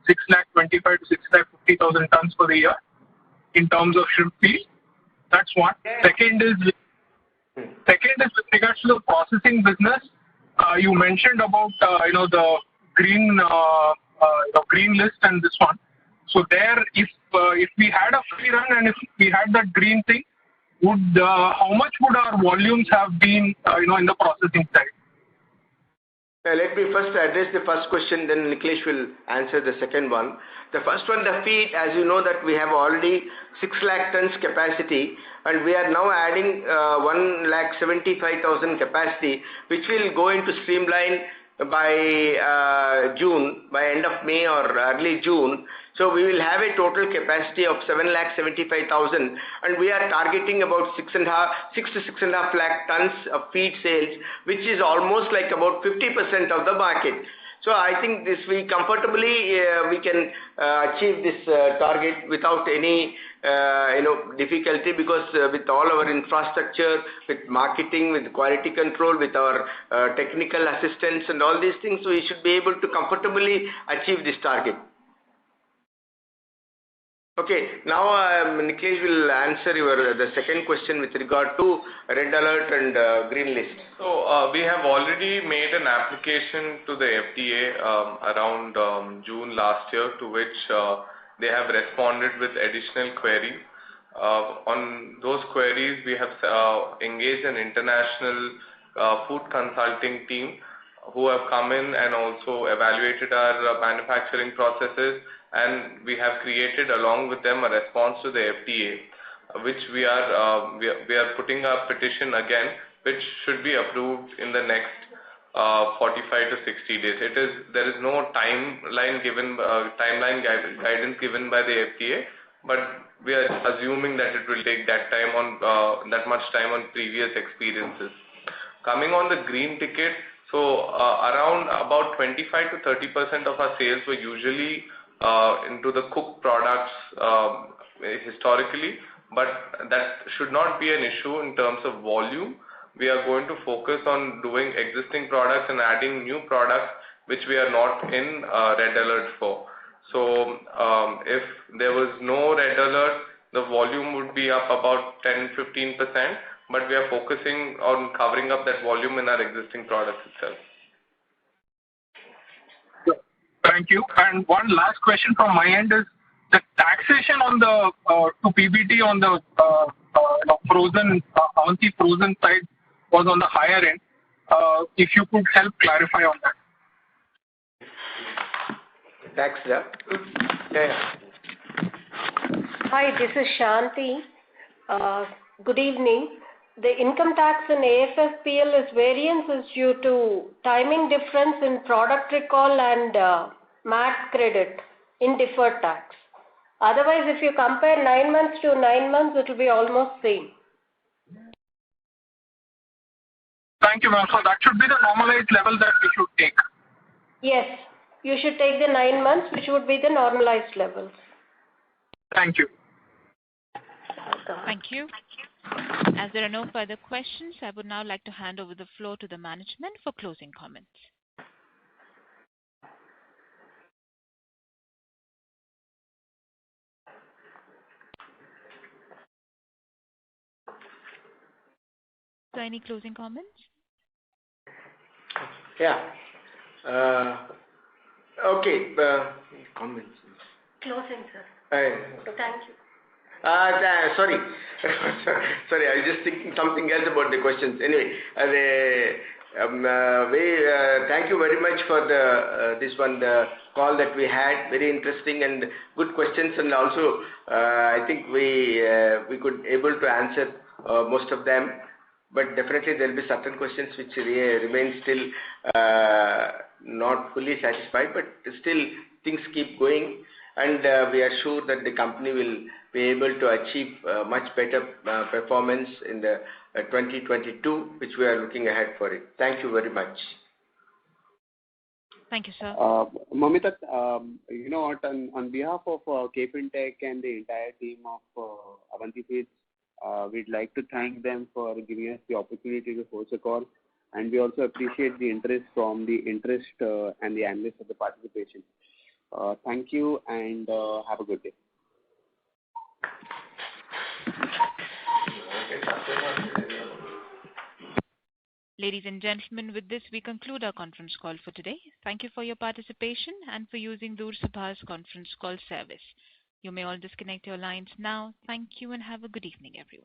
Speaker 15: 625,000 to 650,000 tons for the year in terms of shrimp feed? That's one. Second is with regards to the processing business. You mentioned about the green green list and this one. So there, if we had a free run and if we had that green thing, would how much would our volumes have been in the processing side?
Speaker 3: Let me first address the first question, then Nikhilesh will answer the second one. The first one, the feed, as you know that we have already 6 lakh tons capacity and we are now adding 1,75,000 capacity, which will go into streamline by June, by end of May or early June. So we will have a total capacity of 7,75,000 and we are targeting about 6 to 6.5 lakh tons of feed sales, which is almost like about 50% of the market. So I think this we comfortably we can achieve this target without any difficulty, because with all our infrastructure, with marketing, with quality control, with our technical assistance and all these things, we should be able to comfortably achieve this target. Okay, now Nikhilesh will answer the second question with regard to red alert and green list.
Speaker 14: So we have already made an application to the FDA around June last year, to which they have responded with additional queries. On those queries, we have engaged an international food consulting team who have come in and also evaluated our manufacturing processes, and we have created along with them a response to the FDA, which we are putting a petition again, which should be approved in the next 45 to 60 days. There is no timeline guidance given by the FDA, but we are assuming that it will take that much time on previous experiences. Coming on the green ticket, so around about 25 to 30% of our sales were usually into the cooked products historically, but that should not be an issue in terms of volume. We are going to focus on doing existing products and adding new products which we are not in red alert for. So if there was no red alert, the volume would be up about 10-15%, but we are focusing on covering up that volume in our existing products itself.
Speaker 15: Thank you. And one last question from my end is the taxation on the to PBT on the frozen Avanti frozen side was on the higher end. If you could help clarify on that.
Speaker 3: Tax, yeah.
Speaker 10: Hi, this is Shanti. Good evening. The income tax in AFFPL is variance is due to timing difference in product recall and MAT credit in deferred tax. Otherwise, if you compare 9 months to 9 months, it will be almost same.
Speaker 15: Thank you, ma'am. So that should be the normalized level that we should take.
Speaker 10: Yes, you should take the 9 months, which would be the normalized levels.
Speaker 15: Thank you.
Speaker 1: Thank you. As there are no further questions, I would now like to hand over the floor to the management for closing comments. So any closing comments?
Speaker 3: Yeah. Okay. Comments.
Speaker 10: Closing, sir. Thank you.
Speaker 3: Sorry. Sorry, I was just thinking something else about the questions. Anyway, thank you very much for the call that we had. Very interesting and good questions, and also I think we could able to answer most of them. But definitely there will be certain questions which remain still not fully satisfied, but still things keep going, and we are sure that the company will be able to achieve much better performance in the 2022, which we are looking ahead for it. Thank you very much.
Speaker 1: Thank you, sir.
Speaker 2: Momita, you know what, on behalf of KFin Tech and the entire team of Avanti Feeds, we'd like to thank them for giving us the opportunity to host a call, and we also appreciate the interest from the and the analysts of the participation. Thank you and have a good day.
Speaker 1: Ladies and gentlemen, with this we conclude our conference call for today. Thank you for your participation and for using Doorsabha's conference call service. You may all disconnect your lines now. Thank you and have a good evening, everyone.